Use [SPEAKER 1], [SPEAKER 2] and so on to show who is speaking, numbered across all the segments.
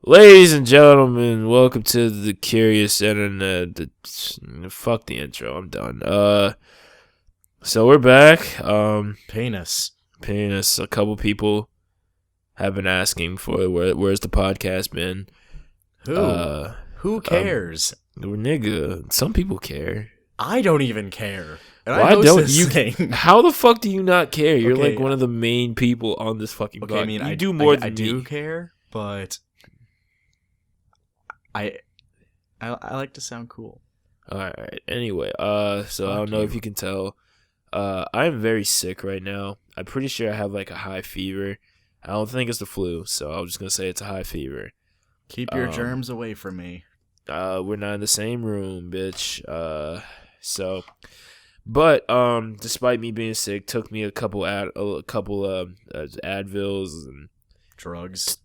[SPEAKER 1] Ladies and gentlemen, welcome to the Curious Internet. Fuck the intro, I'm done. So we're back.
[SPEAKER 2] Penis.
[SPEAKER 1] A couple people have been asking for where's the podcast been?
[SPEAKER 2] Who cares?
[SPEAKER 1] Nigga, some people care.
[SPEAKER 2] I don't even care. And
[SPEAKER 1] Why don't you?
[SPEAKER 2] Thing.
[SPEAKER 1] How the fuck do you not care? You're
[SPEAKER 2] Okay,
[SPEAKER 1] like one of the main people on this fucking podcast.
[SPEAKER 2] I mean,
[SPEAKER 1] you do more than
[SPEAKER 2] I do
[SPEAKER 1] me.
[SPEAKER 2] care, but I like to sound cool.
[SPEAKER 1] All right. Anyway, so I don't know if you can tell. I'm very sick right now. I'm pretty sure I have like a high fever. I don't think it's the flu, so I'm just gonna say it's a high fever.
[SPEAKER 2] Keep your germs away from me.
[SPEAKER 1] We're not in the same room, bitch. But despite me being sick, took me a couple Advils and drugs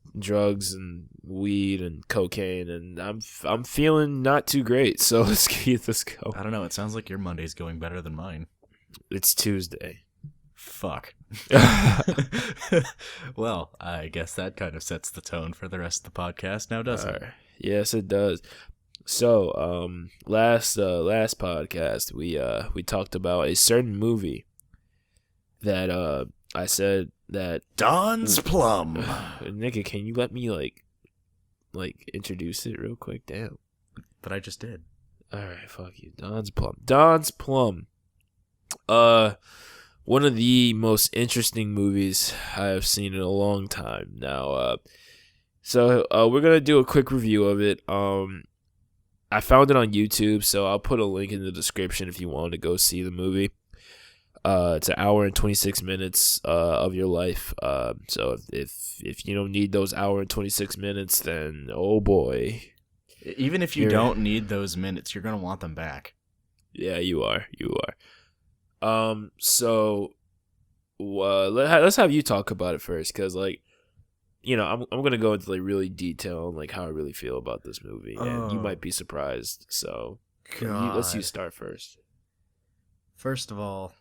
[SPEAKER 1] and weed and cocaine, and I'm feeling not too great. So let's get this going.
[SPEAKER 2] I don't know. It sounds like your Monday's going better than mine.
[SPEAKER 1] It's Tuesday.
[SPEAKER 2] Fuck. Well, I guess that kind of sets the tone for the rest of the podcast now, doesn't it?
[SPEAKER 1] Yes, it does. So, last podcast we talked about a certain movie that I said that
[SPEAKER 2] Don's Plum.
[SPEAKER 1] Nigga, can you let me like introduce it real quick? Damn.
[SPEAKER 2] But I just did.
[SPEAKER 1] All right, fuck you. Don's Plum. One of the most interesting movies I have seen in a long time now. So we're gonna do a quick review of it. I found it on YouTube, so I'll put a link in the description if you want to go see the movie. It's an hour and 26 minutes of your life. So if you don't need those hour and 26 minutes, then oh boy.
[SPEAKER 2] Even if you don't need those minutes, you're gonna want them back.
[SPEAKER 1] Yeah, you are. So let's have you talk about it first, because I'm gonna go into like really detail on like how I really feel about this movie, and you might be surprised. So let's start first.
[SPEAKER 2] First of all,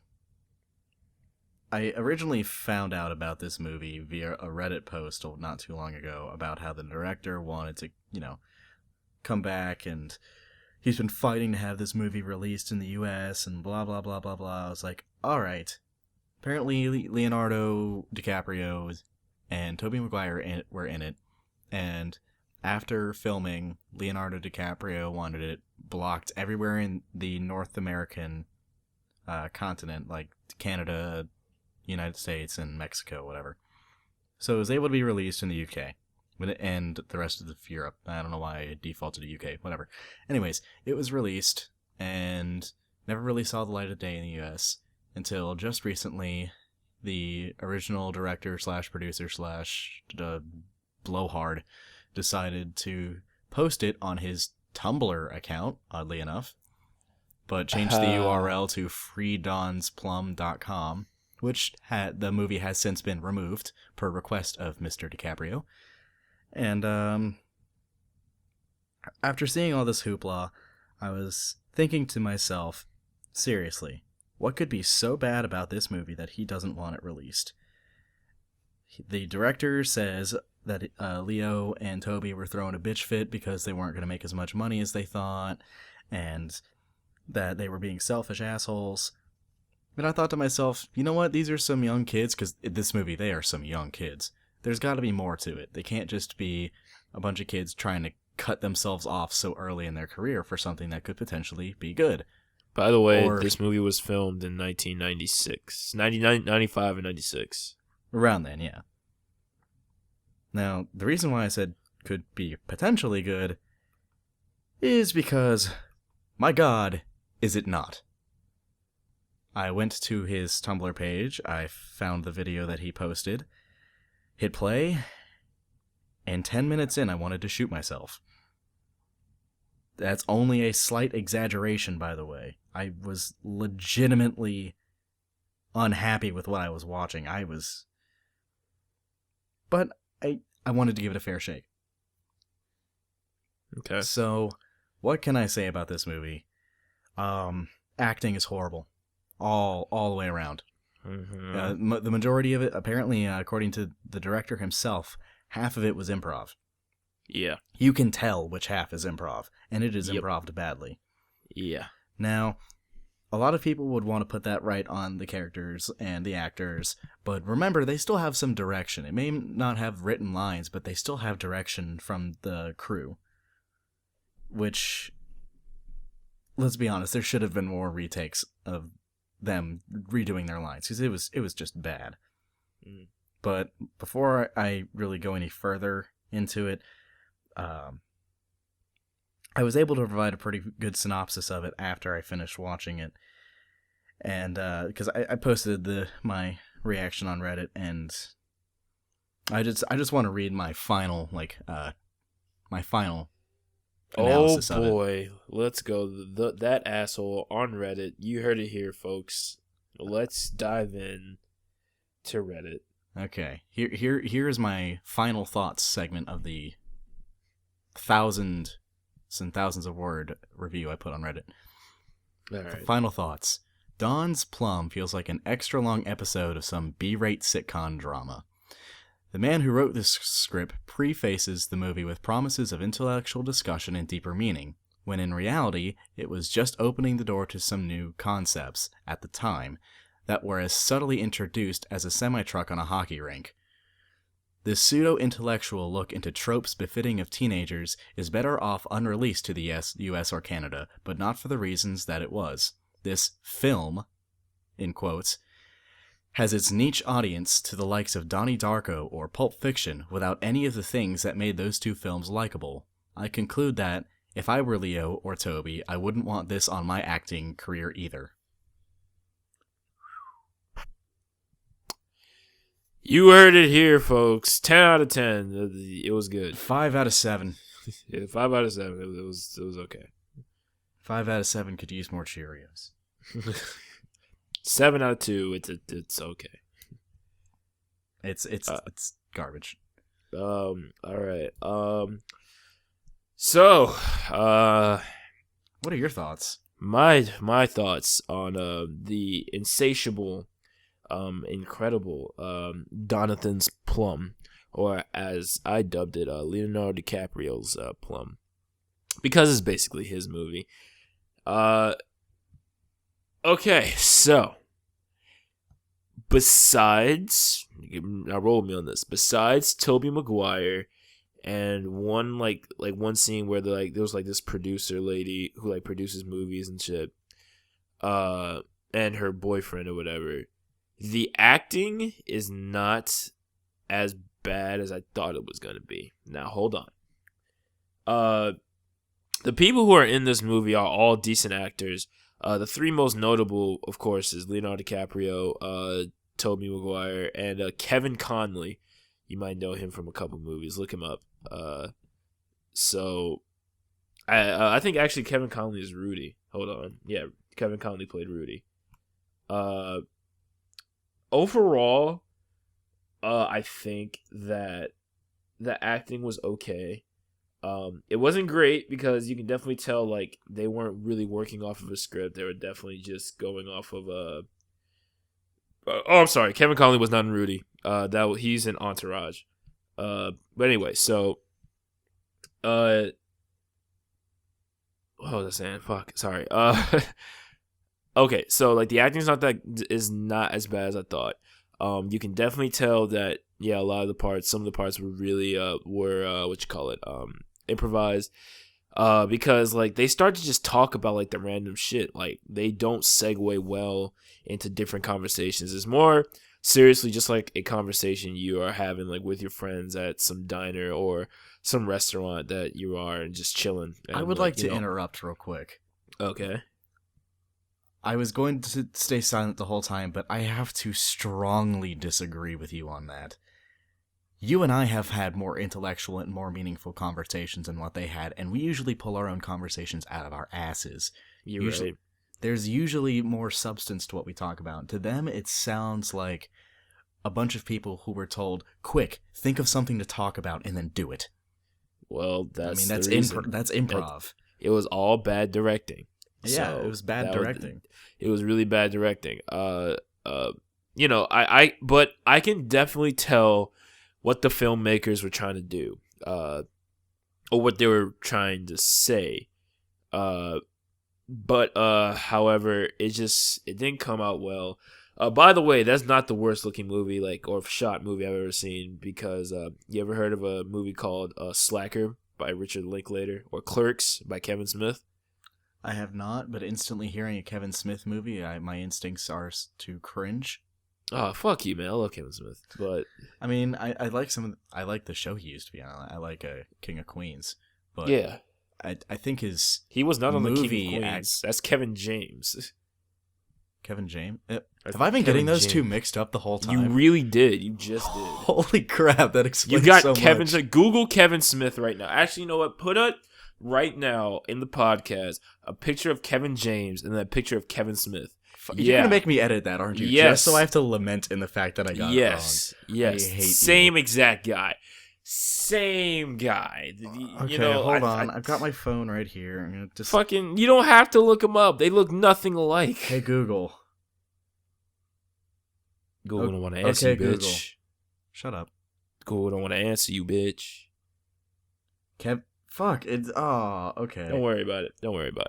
[SPEAKER 2] I originally found out about this movie via a Reddit post not too long ago about how the director wanted to, come back, and he's been fighting to have this movie released in the U.S. and blah, blah, blah, blah, blah. I was like, all right. Apparently, Leonardo DiCaprio and Tobey Maguire were in it, and after filming, Leonardo DiCaprio wanted it blocked everywhere in the North American continent, like Canada, United States, and Mexico, whatever. So it was able to be released in the UK. And the rest of Europe. I don't know why I defaulted to UK, whatever. Anyways, it was released and never really saw the light of day in the US until just recently. The original director / producer / blowhard decided to post it on his Tumblr account, oddly enough, but changed the URL to freedonsplum.com, which the movie has since been removed per request of Mr. DiCaprio. And after seeing all this hoopla, I was thinking to myself, seriously, what could be so bad about this movie that he doesn't want it released? The director says that Leo and Toby were throwing a bitch fit because they weren't going to make as much money as they thought, and that they were being selfish assholes. But I thought to myself, you know what? These are some young kids, because in this movie, they are some young kids. There's got to be more to it. They can't just be a bunch of kids trying to cut themselves off so early in their career for something that could potentially be good.
[SPEAKER 1] By the way, this movie was filmed in 1996, 95 and 96.
[SPEAKER 2] Around then, yeah. Now, the reason why I said could be potentially good is because, my God, is it not? I went to his Tumblr page, I found the video that he posted, hit play, and 10 minutes in, I wanted to shoot myself. That's only a slight exaggeration, by the way. I was legitimately unhappy with what I was watching. But I wanted to give it a fair shake.
[SPEAKER 1] Okay.
[SPEAKER 2] So, what can I say about this movie? Acting is horrible. All the way around.
[SPEAKER 1] Mm-hmm.
[SPEAKER 2] The majority of it, apparently, according to the director himself, half of it was improv.
[SPEAKER 1] Yeah.
[SPEAKER 2] You can tell which half is improv, and it is
[SPEAKER 1] Yep.
[SPEAKER 2] improved badly.
[SPEAKER 1] Yeah.
[SPEAKER 2] Now, a lot of people would want to put that right on the characters and the actors, but remember, they still have some direction. It may not have written lines, but they still have direction from the crew. Which, let's be honest, there should have been more retakes of them redoing their lines, because it was just bad.
[SPEAKER 1] Mm.
[SPEAKER 2] But before I really go any further into it, I was able to provide a pretty good synopsis of it after I finished watching it, and because I posted my reaction on Reddit, and I just want to read my final analysis of it.
[SPEAKER 1] Oh boy, let's go. That asshole on Reddit. You heard it here, folks. Let's dive in to Reddit.
[SPEAKER 2] Okay, here is my final thoughts segment of the thousands and thousands of word review I put on Reddit.
[SPEAKER 1] All right.
[SPEAKER 2] Final thoughts. Dawn's Plum feels like an extra long episode of some B-rate sitcom drama. The man who wrote this script prefaces the movie with promises of intellectual discussion and deeper meaning, when in reality it was just opening the door to some new concepts, at the time, that were as subtly introduced as a semi-truck on a hockey rink. This pseudo-intellectual look into tropes befitting of teenagers is better off unreleased to the US or Canada, but not for the reasons that it was. This film, in quotes, has its niche audience to the likes of Donnie Darko or Pulp Fiction without any of the things that made those two films likable. I conclude that, if I were Leo or Toby, I wouldn't want this on my acting career either.
[SPEAKER 1] You heard it here, folks. 10 out of 10. It was good.
[SPEAKER 2] 5 out of 7.
[SPEAKER 1] Yeah, 5 out of 7. It was okay.
[SPEAKER 2] 5 out of 7 could use more Cheerios.
[SPEAKER 1] 7 out of 2. It's okay.
[SPEAKER 2] It's garbage.
[SPEAKER 1] All right. So,
[SPEAKER 2] what are your thoughts?
[SPEAKER 1] My thoughts on the insatiable, incredible Donathan's Plum, or as I dubbed it, Leonardo DiCaprio's Plum, because it's basically his movie. Okay, so besides, now roll with me on this. Besides Tobey Maguire and one one scene where there was this producer lady who produces movies and shit, and her boyfriend or whatever, the acting is not as bad as I thought it was gonna be. Now hold on. The people who are in this movie are all decent actors. The three most notable, of course, is Leonardo DiCaprio, Tobey Maguire, and Kevin Conley. You might know him from a couple movies. Look him up. So I think actually Kevin Conley is Rudy. Hold on. Yeah, Kevin Conley played Rudy. Overall, I think that the acting was okay. It wasn't great because you can definitely tell they weren't really working off of a script. They were definitely just going off of I'm sorry, Kevin Conley was not in Rudy. He's in Entourage. But anyway, so what was I saying? Fuck, sorry. Okay, so the acting is not as bad as I thought. You can definitely tell that a lot of the parts, some of the parts were really improvised. Because they start to just talk about the random shit. They don't segue well into different conversations. It's more seriously just a conversation you are having with your friends at some diner or some restaurant that you are and just chilling. And,
[SPEAKER 2] I would like to interrupt real quick.
[SPEAKER 1] Okay.
[SPEAKER 2] I was going to stay silent the whole time, but I have to strongly disagree with you on that. You and I have had more intellectual and more meaningful conversations than what they had, and we usually pull our own conversations out of our asses.
[SPEAKER 1] You're right.
[SPEAKER 2] There's usually more substance to what we talk about. To them, it sounds like a bunch of people who were told, quick, think of something to talk about, and then do it.
[SPEAKER 1] Well, that's
[SPEAKER 2] that's improv.
[SPEAKER 1] It was all bad directing.
[SPEAKER 2] Yeah,
[SPEAKER 1] So
[SPEAKER 2] it was bad directing.
[SPEAKER 1] It was really bad directing. But I can definitely tell what the filmmakers were trying to do. or what they were trying to say. But however, it didn't come out well. By the way, that's not the worst looking movie or shot movie I've ever seen, because you ever heard of a movie called Slacker by Richard Linklater, or Clerks by Kevin Smith?
[SPEAKER 2] I have not, but instantly hearing a Kevin Smith movie, my instincts are to cringe.
[SPEAKER 1] Oh, fuck you, man. I love Kevin Smith, but
[SPEAKER 2] I mean, I like I like the show he used to be on. I like King of Queens, but
[SPEAKER 1] yeah,
[SPEAKER 2] I think
[SPEAKER 1] he was not on the King of
[SPEAKER 2] movie
[SPEAKER 1] Queens. That's Kevin James.
[SPEAKER 2] Kevin James? Have I been getting those two mixed up the whole time?
[SPEAKER 1] You really did. You just did.
[SPEAKER 2] Holy crap, that explains
[SPEAKER 1] you got
[SPEAKER 2] so
[SPEAKER 1] Kevin.
[SPEAKER 2] much.
[SPEAKER 1] Google Kevin Smith right now. Actually, you know what? Put up right now in the podcast a picture of Kevin James and then a picture of Kevin Smith.
[SPEAKER 2] You're gonna make me edit that, aren't you?
[SPEAKER 1] Yes.
[SPEAKER 2] Just so I have to lament in the fact that I got it wrong.
[SPEAKER 1] Yes.
[SPEAKER 2] I hate
[SPEAKER 1] Same
[SPEAKER 2] you.
[SPEAKER 1] exact guy. Same guy.
[SPEAKER 2] Okay, hold on. I've got my phone right here. I'm gonna just
[SPEAKER 1] fucking. You don't have to look them up. They look nothing alike.
[SPEAKER 2] Hey Google.
[SPEAKER 1] Google don't want to answer you, bitch.
[SPEAKER 2] Google. Shut up.
[SPEAKER 1] Google don't want to answer you, bitch.
[SPEAKER 2] Fuck. It's okay.
[SPEAKER 1] Don't worry about it.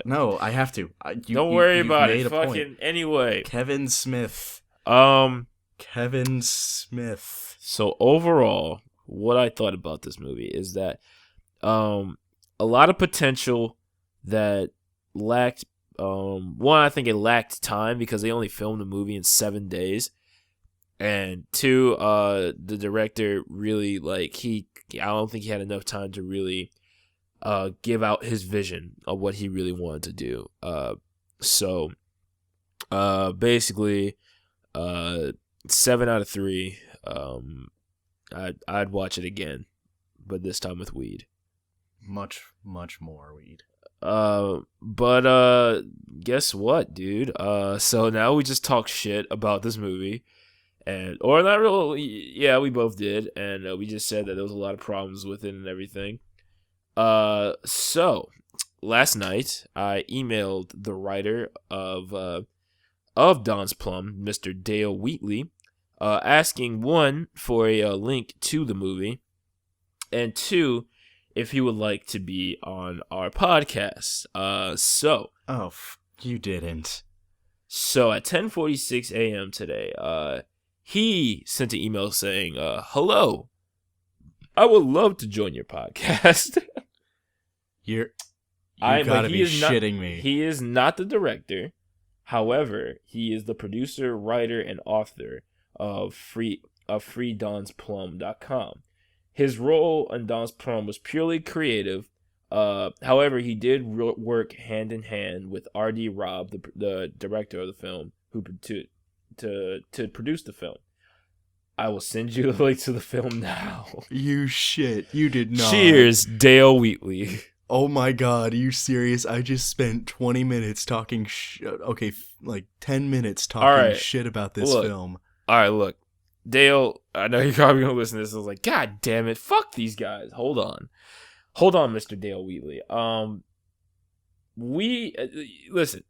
[SPEAKER 2] No, I have to.
[SPEAKER 1] Don't worry about it.
[SPEAKER 2] Fucking
[SPEAKER 1] Fucking anyway.
[SPEAKER 2] Kevin Smith. Kevin Smith.
[SPEAKER 1] So overall, what I thought about this movie is that a lot of potential that lacked. One, I think it lacked time because they only filmed the movie in 7 days. And two, the director really I don't think he had enough time to really give out his vision of what he really wanted to do. So basically, 7 out of 3. I'd watch it again, but this time with weed.
[SPEAKER 2] Much more weed.
[SPEAKER 1] But guess what, dude? So now we just talk shit about this movie. Or not really, yeah, we both did, and we just said that there was a lot of problems with it and everything. So last night I emailed the writer of Don's Plum, Mr. Dale Wheatley, asking, one, for a link to the movie, and two, if he would like to be on our podcast.
[SPEAKER 2] You didn't.
[SPEAKER 1] So at 10:46 a.m. today, he sent an email saying, hello, I would love to join your podcast.
[SPEAKER 2] You gotta be shitting me.
[SPEAKER 1] He is not the director. However, he is the producer, writer, and author of freedonsplum.com. His role in Don's Plum was purely creative. However, he did work hand in hand with R.D. Robb, the director of the film, to produce the film. I will send you the link to the film now.
[SPEAKER 2] You did not.
[SPEAKER 1] Cheers, Dale Wheatley.
[SPEAKER 2] Oh my god, are you serious? I just spent 20 minutes talking 10 minutes talking shit about this film.
[SPEAKER 1] Alright, look. Dale, I know you're probably going to listen to this. I was like, God damn it, fuck these guys. Hold on, Mr. Dale Wheatley. Listen.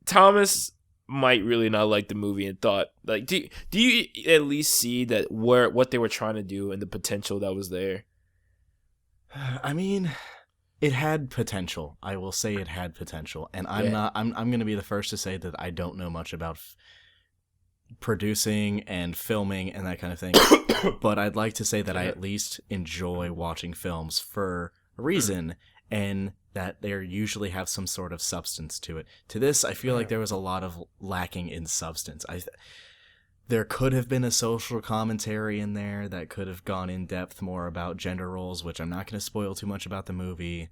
[SPEAKER 1] Thomas might really not like the movie and thought, do you at least see that what they were trying to do and the potential that was there?
[SPEAKER 2] I mean, it had potential. I will say it had potential, and I'm going to be the first to say that I don't know much about producing and filming and that kind of thing. But I'd like to say that I at least enjoy watching films for a reason, and that they usually have some sort of substance to it. To this, I feel like there was a lot of lacking in substance. There could have been a social commentary in there that could have gone in depth more about gender roles, which I'm not going to spoil too much about the movie.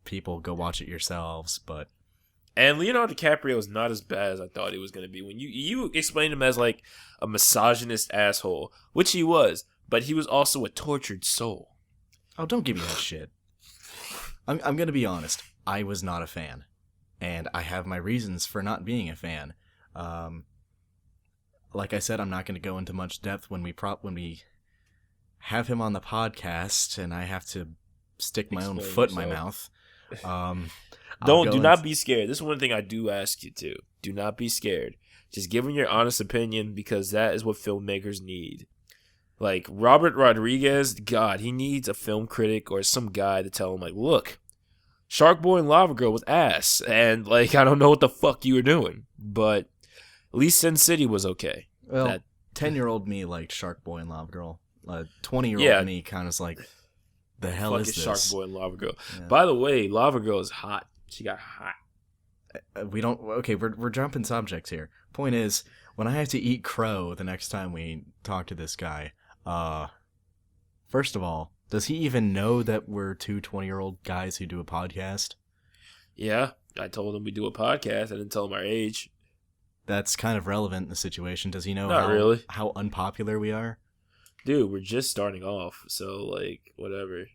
[SPEAKER 2] People go watch it yourselves, but...
[SPEAKER 1] And Leonardo DiCaprio is not as bad as I thought he was going to be. When you explained him as like a misogynist asshole, which he was, but he was also a tortured soul.
[SPEAKER 2] Oh, don't give me that shit. I'm going to be honest. I was not a fan, and I have my reasons for not being a fan. Like I said, I'm not going to go into much depth when we have him on the podcast, and I have to stick my own foot in my mouth.
[SPEAKER 1] Do not be scared. This is one thing I do ask you to. Do not be scared. Just give them your honest opinion, because that is what filmmakers need. Like Robert Rodriguez, God, he needs a film critic or some guy to tell him like, look, Shark Boy and Lava Girl was ass, and like I don't know what the fuck you were doing, but at least Sin City was okay.
[SPEAKER 2] Well, 10-year-old me liked Shark Boy and Lava Girl. 20-year-old me kind of like, the hell
[SPEAKER 1] fuck
[SPEAKER 2] is this?
[SPEAKER 1] Shark Boy and Lava Girl.
[SPEAKER 2] Yeah.
[SPEAKER 1] By the way, Lava Girl is hot. She got hot.
[SPEAKER 2] We're jumping subjects here. Point is, when I have to eat crow the next time we talk to this guy, first of all, does he even know that we're two 20-year-old guys who do a podcast?
[SPEAKER 1] Yeah, I told him we do a podcast. I didn't tell him our age.
[SPEAKER 2] That's kind of relevant in the situation. Does he know how unpopular we are?
[SPEAKER 1] Dude, we're just starting off, so like whatever.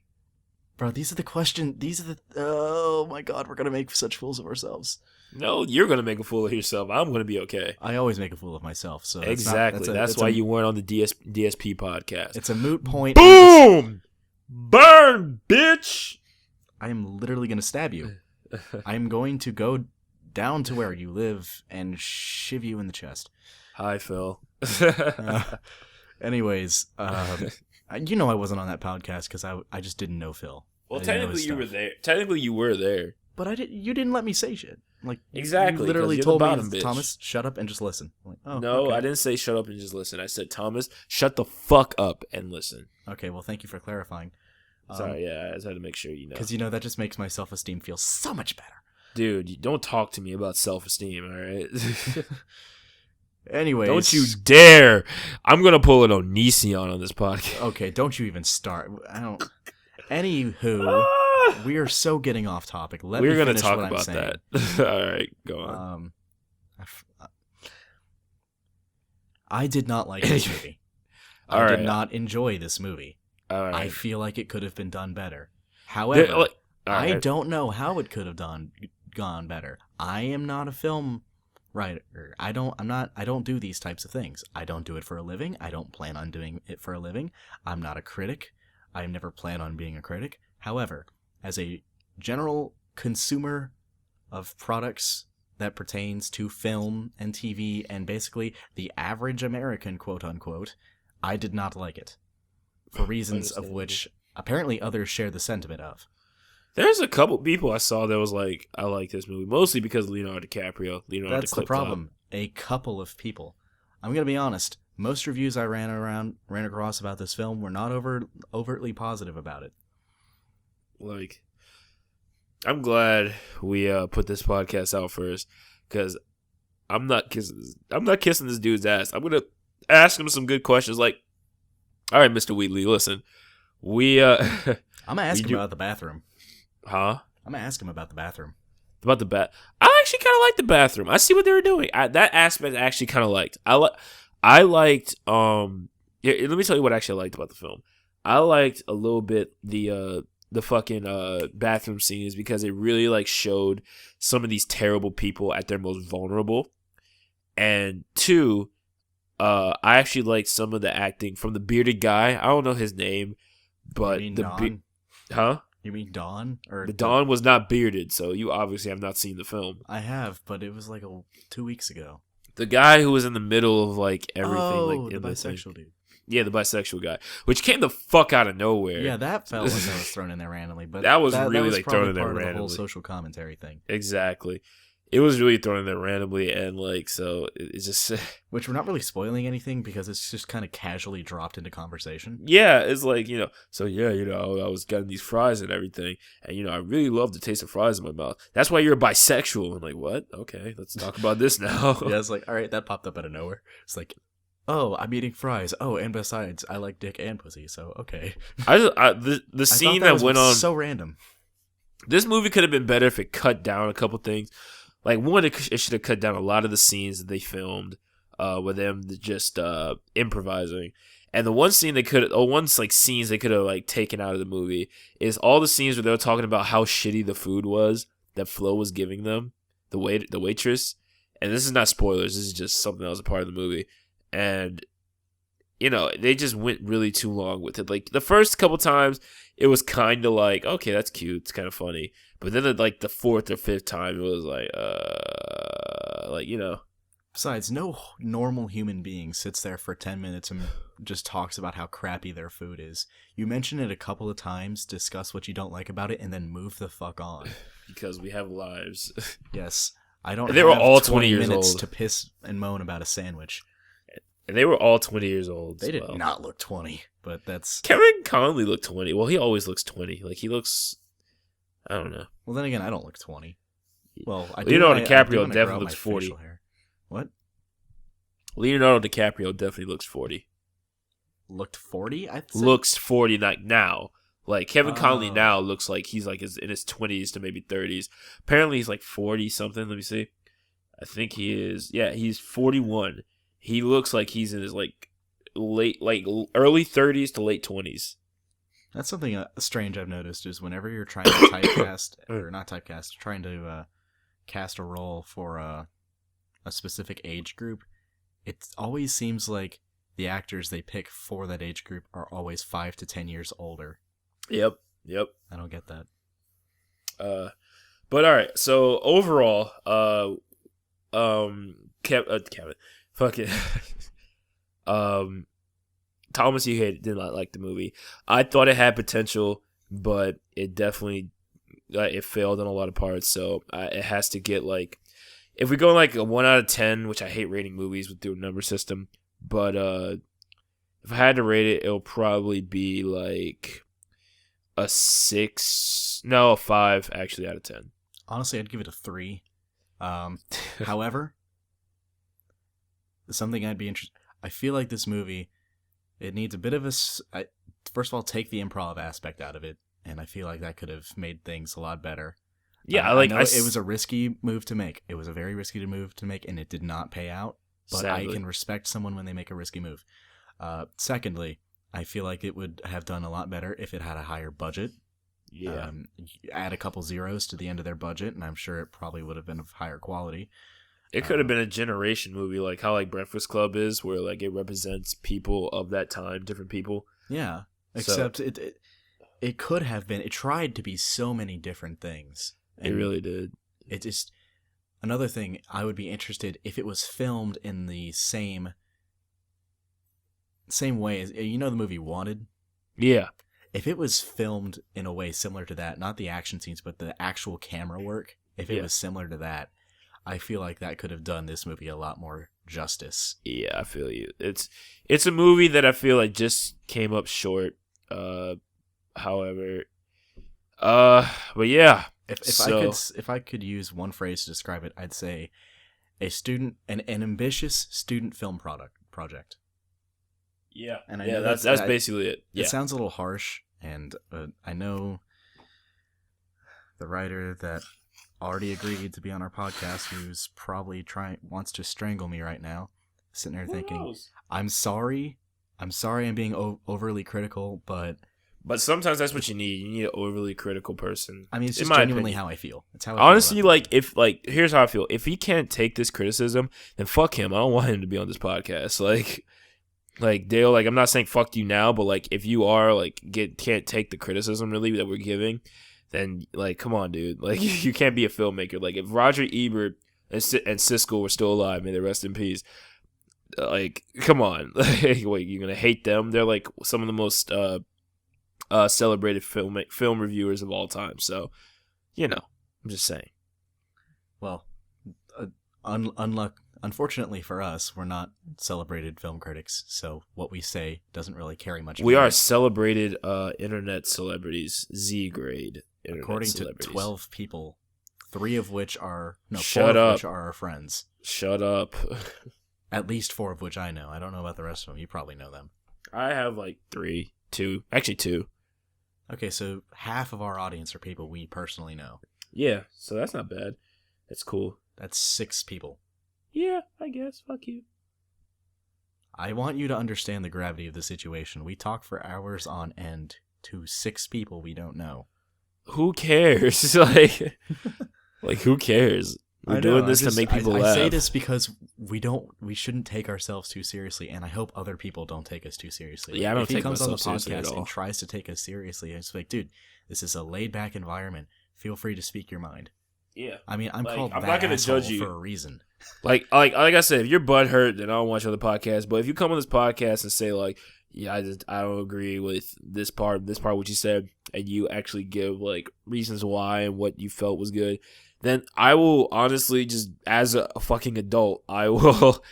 [SPEAKER 2] Bro, these are the questions. Oh my god, we're gonna make such fools of ourselves.
[SPEAKER 1] No, you're gonna make a fool of yourself. I'm gonna be okay.
[SPEAKER 2] I always make a fool of myself. So
[SPEAKER 1] exactly. That's why you weren't on the DSP podcast.
[SPEAKER 2] It's a moot point.
[SPEAKER 1] Boom! Burn, bitch!
[SPEAKER 2] I am literally gonna stab you. I am going to go down to where you live and shiv you in the chest.
[SPEAKER 1] Hi, Phil.
[SPEAKER 2] Anyways, you know I wasn't on that podcast because I just didn't know Phil.
[SPEAKER 1] Well, technically you were there. Technically you were there.
[SPEAKER 2] But you didn't let me say shit. Like
[SPEAKER 1] exactly.
[SPEAKER 2] You literally told me, Thomas, shut up and just listen. I'm like, oh,
[SPEAKER 1] no,
[SPEAKER 2] okay.
[SPEAKER 1] I didn't say shut up and just listen. I said, Thomas, shut the fuck up and listen.
[SPEAKER 2] Okay, well, thank you for clarifying.
[SPEAKER 1] Sorry, yeah, I just had to make sure you know.
[SPEAKER 2] Because, that just makes my self-esteem feel so much better.
[SPEAKER 1] Dude, you don't talk to me about self-esteem, all right?
[SPEAKER 2] Anyways.
[SPEAKER 1] Don't you dare. I'm going to pull an Onision on this podcast.
[SPEAKER 2] Okay, don't you even start. Anywho, we are so getting off topic. We're going to talk about that.
[SPEAKER 1] All right, go on.
[SPEAKER 2] I did not like this movie. I did not enjoy this movie.
[SPEAKER 1] Right.
[SPEAKER 2] I feel like it could have been done better. However, I don't know how it could have gone better. I am not a film writer. I don't do these types of things. I don't do it for a living. I don't plan on doing it for a living. I'm not a critic. I never plan on being a critic. However, as a general consumer of products that pertains to film and TV and basically the average American, quote unquote, I did not like it. For reasons of which apparently others share the sentiment of.
[SPEAKER 1] There's a couple people I saw that was like, I like this movie, mostly because of Leonardo DiCaprio.
[SPEAKER 2] That's the problem. A couple of people. I'm going to be honest. Most reviews I ran across about this film were not overtly positive about it.
[SPEAKER 1] Like, I'm glad we put this podcast out first, because I'm not kissing this dude's ass. I'm going to ask him some good questions like, all right, Mr. Wheatley, listen. I'm
[SPEAKER 2] gonna ask him about the bathroom.
[SPEAKER 1] Huh?
[SPEAKER 2] I'm gonna ask him about the bathroom.
[SPEAKER 1] About the I actually kind of liked the bathroom. I see what they were doing. That aspect I actually kind of liked. I liked. Yeah, let me tell you what I actually liked about the film. I liked a little bit the fucking bathroom scenes because it really like showed some of these terrible people at their most vulnerable. And two, I actually liked some of the acting from the bearded guy. I don't know his name, but
[SPEAKER 2] you mean
[SPEAKER 1] Huh?
[SPEAKER 2] You mean Don? Or
[SPEAKER 1] the Don was not bearded, so you obviously have not seen the film.
[SPEAKER 2] I have, but it was like 2 weeks ago.
[SPEAKER 1] The guy who was in the middle of like everything, like
[SPEAKER 2] the bisexual dude.
[SPEAKER 1] Yeah, the bisexual guy, which came the fuck out of nowhere.
[SPEAKER 2] Yeah, that felt like that was thrown in there randomly, but
[SPEAKER 1] that was really
[SPEAKER 2] that was
[SPEAKER 1] like thrown in there
[SPEAKER 2] part
[SPEAKER 1] randomly.
[SPEAKER 2] Of the whole social commentary thing.
[SPEAKER 1] Exactly. It was really thrown in there randomly, and like, so it's just
[SPEAKER 2] which we're not really spoiling anything because it's just kind of casually dropped into conversation.
[SPEAKER 1] Yeah, it's like, so yeah, I was getting these fries and everything, and I really love the taste of fries in my mouth. That's why you're bisexual. I'm like, what? Okay, let's talk about this now.
[SPEAKER 2] Yeah, it's like, all right, that popped up out of nowhere. It's like, oh, I'm eating fries. Oh, and besides, I like dick and pussy, so okay.
[SPEAKER 1] The scene that went on
[SPEAKER 2] so random.
[SPEAKER 1] This movie could have been better if it cut down a couple things. Like, one, it should have cut down a lot of the scenes that they filmed with them just improvising. And the one scene scenes they could have like taken out of the movie is all the scenes where they were talking about how shitty the food was that Flo was giving them, the waitress. And this is not spoilers. This is just something that was a part of the movie. And they just went really too long with it. Like, the first couple times, it was kind of like, okay, that's cute. It's kind of funny. But then, like, the fourth or fifth time, it was like,
[SPEAKER 2] Besides, no normal human being sits there for 10 minutes and just talks about how crappy their food is. You mention it a couple of times, discuss what you don't like about it, and then move the fuck on.
[SPEAKER 1] Because we have lives.
[SPEAKER 2] Yes. I don't
[SPEAKER 1] They
[SPEAKER 2] have
[SPEAKER 1] were all
[SPEAKER 2] 20
[SPEAKER 1] years
[SPEAKER 2] minutes
[SPEAKER 1] old.
[SPEAKER 2] to piss and moan about a sandwich.
[SPEAKER 1] And they were all 20 years old.
[SPEAKER 2] They did not look 20, but that's...
[SPEAKER 1] Kevin Conley looked 20. Well, he always looks 20. Like, he looks... I don't know.
[SPEAKER 2] Well, then again, I don't look 20. Well, I do.
[SPEAKER 1] Leonardo
[SPEAKER 2] I do
[SPEAKER 1] DiCaprio
[SPEAKER 2] wanna grow
[SPEAKER 1] definitely
[SPEAKER 2] out
[SPEAKER 1] looks
[SPEAKER 2] my
[SPEAKER 1] 40.
[SPEAKER 2] facial hair. What?
[SPEAKER 1] Leonardo DiCaprio definitely looks 40.
[SPEAKER 2] Looked 40?
[SPEAKER 1] Looks 40 like now. Like, Kevin Conley now looks like he's like in his 20s to maybe 30s. Apparently, he's like 40 something. Let me see. I think he is. Yeah, he's 41. He looks like he's in his like early 30s to late 20s.
[SPEAKER 2] That's something strange I've noticed is whenever you're trying to typecast, or not typecast, trying to cast a role for a specific age group, it always seems like the actors they pick for that age group are always 5 to 10 years older.
[SPEAKER 1] Yep.
[SPEAKER 2] I don't get that.
[SPEAKER 1] But all right. So overall, Kevin, fuck it. Thomas, you did not like the movie. I thought it had potential, but it definitely it failed on a lot of parts. So it has to get like, if we go like a 1 out of 10, which I hate rating movies with the number system, but if I had to rate it, it'll probably be like a 5 actually out of 10.
[SPEAKER 2] Honestly, I'd give it a 3. However, something I'd be interested. I feel like this movie, it needs a bit of first of all, take the improv aspect out of it, and I feel like that could have made things a lot better.
[SPEAKER 1] Yeah,
[SPEAKER 2] I know it was a risky move to make. It was a very risky move to make, and it did not pay out. But sadly, I can respect someone when they make a risky move. Secondly, I feel like it would have done a lot better if it had a higher budget.
[SPEAKER 1] Yeah.
[SPEAKER 2] Add a couple zeros to the end of their budget, and I'm sure it probably would have been of higher quality.
[SPEAKER 1] It could have been a generation movie, like how like Breakfast Club is, where like it represents people of that time, different people.
[SPEAKER 2] Yeah, except it could have been. It tried to be so many different things.
[SPEAKER 1] It really did.
[SPEAKER 2] It just another thing. I would be interested if it was filmed in the same way as the movie Wanted.
[SPEAKER 1] Yeah.
[SPEAKER 2] If it was filmed in a way similar to that, not the action scenes, but the actual camera work. If it was similar to that, I feel like that could have done this movie a lot more justice.
[SPEAKER 1] Yeah, I feel you. It's a movie that I feel like just came up short. However, but yeah.
[SPEAKER 2] If I could use one phrase to describe it, I'd say an ambitious student film project.
[SPEAKER 1] Yeah,
[SPEAKER 2] and I
[SPEAKER 1] know that's basically it. Yeah.
[SPEAKER 2] It sounds a little harsh, and I know the writer that already agreed to be on our podcast, who's probably wants to strangle me right now, sitting there thinking, I'm sorry I'm being overly critical, but
[SPEAKER 1] sometimes that's what you need. You need an overly critical person.
[SPEAKER 2] I mean, it's just genuinely how I feel. It's how I
[SPEAKER 1] honestly feel here's how I feel. If he can't take this criticism, then fuck him. I don't want him to be on this podcast. Like Dale, like I'm not saying fuck you now, but like if you are can't take the criticism really that we're giving, then like come on, dude. Like you can't be a filmmaker. Like if Roger Ebert and Siskel were still alive, may they rest in peace. Like come on, wait, you're gonna hate them? They're like some of the most celebrated film reviewers of all time. So I'm just saying.
[SPEAKER 2] Well, unfortunately for us, we're not celebrated film critics, so what we say doesn't really carry much weight.
[SPEAKER 1] We are celebrated internet celebrities, Z-grade internet
[SPEAKER 2] according
[SPEAKER 1] celebrities.
[SPEAKER 2] To 12 people, 4 of which are our friends.
[SPEAKER 1] Shut up.
[SPEAKER 2] At least 4 of which I know. I don't know about the rest of them. You probably know them.
[SPEAKER 1] I have like 2.
[SPEAKER 2] Okay, so half of our audience are people we personally know.
[SPEAKER 1] Yeah, so that's not bad. That's cool.
[SPEAKER 2] That's 6 people.
[SPEAKER 1] Yeah, I guess. Fuck you.
[SPEAKER 2] I want you to understand the gravity of the situation. We talk for hours on end to 6 people we don't know.
[SPEAKER 1] Who cares? like who cares? We're doing this to make people laugh.
[SPEAKER 2] I say this because we shouldn't take ourselves too seriously, and I hope other people don't take us too seriously.
[SPEAKER 1] Yeah, I don't take
[SPEAKER 2] myself seriously.
[SPEAKER 1] If he comes on the podcast
[SPEAKER 2] and tries to take us seriously, it's like, dude, this is a laid-back environment. Feel free to speak your mind.
[SPEAKER 1] Yeah.
[SPEAKER 2] I mean, I'm
[SPEAKER 1] Like,
[SPEAKER 2] called
[SPEAKER 1] I'm
[SPEAKER 2] that
[SPEAKER 1] not gonna
[SPEAKER 2] asshole
[SPEAKER 1] judge you.
[SPEAKER 2] for a reason.
[SPEAKER 1] Like I said, if you're butthurt, then I don't watch other podcasts. But if you come on this podcast and say like, yeah, I don't agree with this part what you said, and you actually give like reasons why and what you felt was good, then I will honestly just as a fucking adult, I will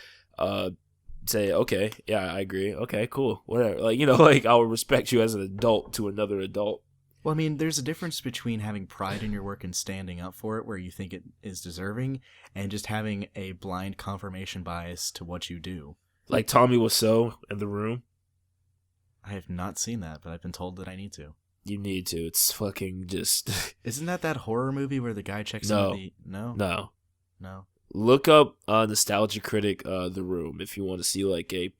[SPEAKER 1] say, okay, yeah, I agree. Okay, cool, whatever. Like, like I will respect you as an adult to another adult.
[SPEAKER 2] Well, I mean, there's a difference between having pride in your work and standing up for it where you think it is deserving, and just having a blind confirmation bias to what you do.
[SPEAKER 1] Like Tommy Wiseau in The Room.
[SPEAKER 2] I have not seen that, but I've been told that I need to.
[SPEAKER 1] You need to. It's fucking just...
[SPEAKER 2] Isn't that horror movie where the guy checks
[SPEAKER 1] No.
[SPEAKER 2] into the... No?
[SPEAKER 1] Look up Nostalgia Critic The Room if you want to see like a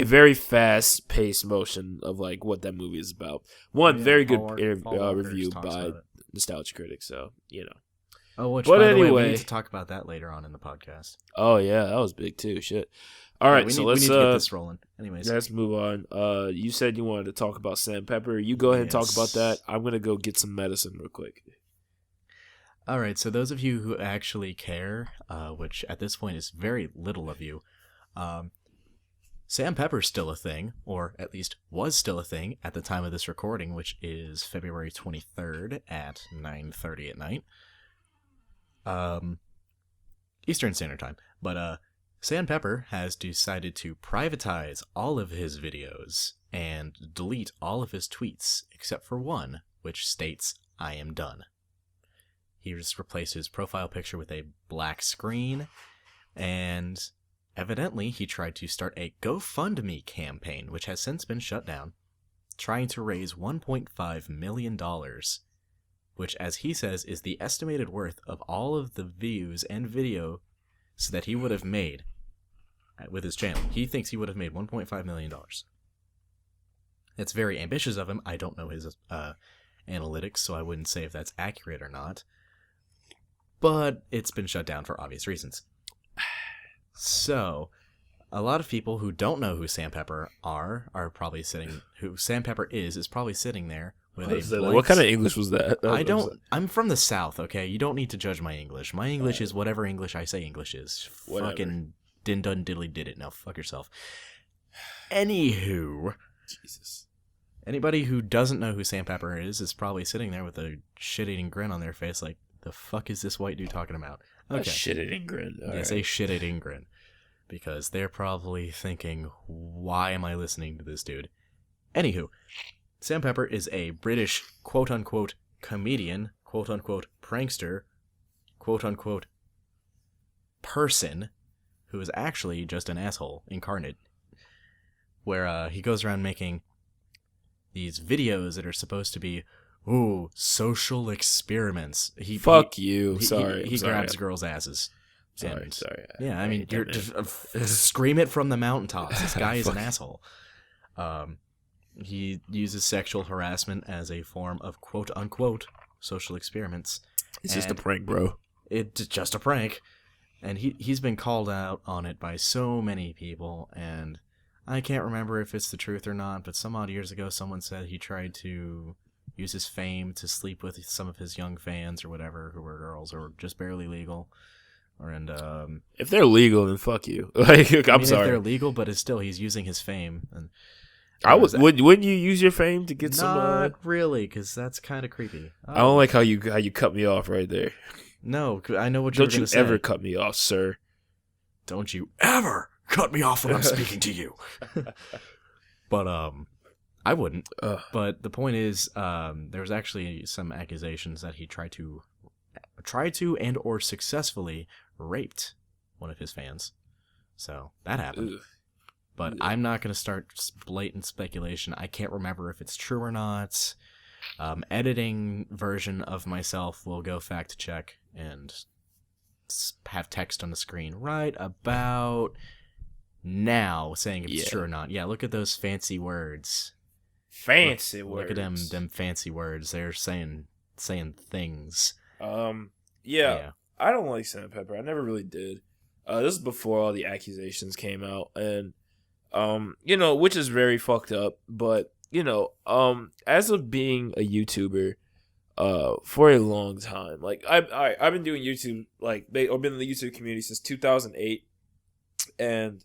[SPEAKER 1] very fast-paced motion of like what that movie is about. Very good review by Nostalgia Critic, so
[SPEAKER 2] Oh, which,
[SPEAKER 1] but
[SPEAKER 2] by the way, we
[SPEAKER 1] anyway,
[SPEAKER 2] need to talk about that later on in the podcast.
[SPEAKER 1] Oh yeah, that was big too. Shit. All right,
[SPEAKER 2] we
[SPEAKER 1] let's
[SPEAKER 2] need to get this rolling. Anyways,
[SPEAKER 1] let's move on. You said you wanted to talk about Sam Pepper. You go ahead and talk about that. I'm gonna go get some medicine real quick.
[SPEAKER 2] All right, so those of you who actually care, which at this point is very little of you, Sam Pepper's still a thing, or at least was still a thing at the time of this recording, which is February 23rd at 9:30 at night. Eastern Standard Time. But Sam Pepper has decided to privatize all of his videos and delete all of his tweets except for one, which states, "I am done." He just replaced his profile picture with a black screen, and evidently he tried to start a GoFundMe campaign, which has since been shut down, trying to raise $1.5 million, which, as he says, is the estimated worth of all of the views and video that he would have made with his channel. He thinks he would have made $1.5 million. It's very ambitious of him. I don't know his analytics, so I wouldn't say if that's accurate or not. But it's been shut down for obvious reasons. So, a lot of people who don't know who Sam Pepper are probably sitting... Who Sam Pepper is probably sitting there with
[SPEAKER 1] What kind of English was that?
[SPEAKER 2] I'm from the South, okay? You don't need to judge my English. My English is whatever English I say English is.
[SPEAKER 1] Whatever.
[SPEAKER 2] Fucking din dun diddly did it. Now fuck yourself. Anywho...
[SPEAKER 1] Jesus.
[SPEAKER 2] Anybody who doesn't know who Sam Pepper is probably sitting there with a shit-eating grin on their face like, the fuck is this white dude talking about? Okay.
[SPEAKER 1] A shit-eating grin.
[SPEAKER 2] Yes, a shit-eating grin. Because they're probably thinking, why am I listening to this dude? Anywho, Sam Pepper is a British quote-unquote comedian, quote-unquote prankster, quote-unquote person who is actually just an asshole incarnate. Where he goes around making these videos that are supposed to be, social experiments.
[SPEAKER 1] Fuck you.
[SPEAKER 2] He grabs girls' asses.
[SPEAKER 1] Sorry.
[SPEAKER 2] Yeah, I mean, scream it from the mountaintops. This guy is an asshole. He uses sexual harassment as a form of quote-unquote social experiments.
[SPEAKER 1] It's just a prank, bro.
[SPEAKER 2] It's just a prank. And he's been called out on it by so many people, and I can't remember if it's the truth or not, but some odd years ago someone said he tried to use his fame to sleep with some of his young fans or whatever who were girls or just barely legal.
[SPEAKER 1] If they're legal, then fuck you. Like, I'm sorry.
[SPEAKER 2] If they're legal, but it's still he's using his fame. And
[SPEAKER 1] wouldn't you use your fame to get some?
[SPEAKER 2] Not really, because that's kind of creepy.
[SPEAKER 1] I don't like how you cut me off right there.
[SPEAKER 2] No, I know what you're going to say.
[SPEAKER 1] Don't you ever cut me off, sir?
[SPEAKER 2] Don't you ever cut me off when I'm speaking to you. But I wouldn't. But the point is, there was actually some accusations that he tried to and or successfully raped one of his fans. So that happened. Ugh. But I'm not going to start blatant speculation. I can't remember if it's true or not. Editing version of myself will go fact check and have text on the screen right about now saying if it's true or not. Yeah, look at those fancy words.
[SPEAKER 1] Fancy
[SPEAKER 2] words. Look at them fancy words. They're saying things.
[SPEAKER 1] Yeah. I don't like Sam Pepper. I never really did. This is before all the accusations came out, and which is very fucked up. But as of being a YouTuber, for a long time. Like I've been doing YouTube, like I've been in the YouTube community since 2008, and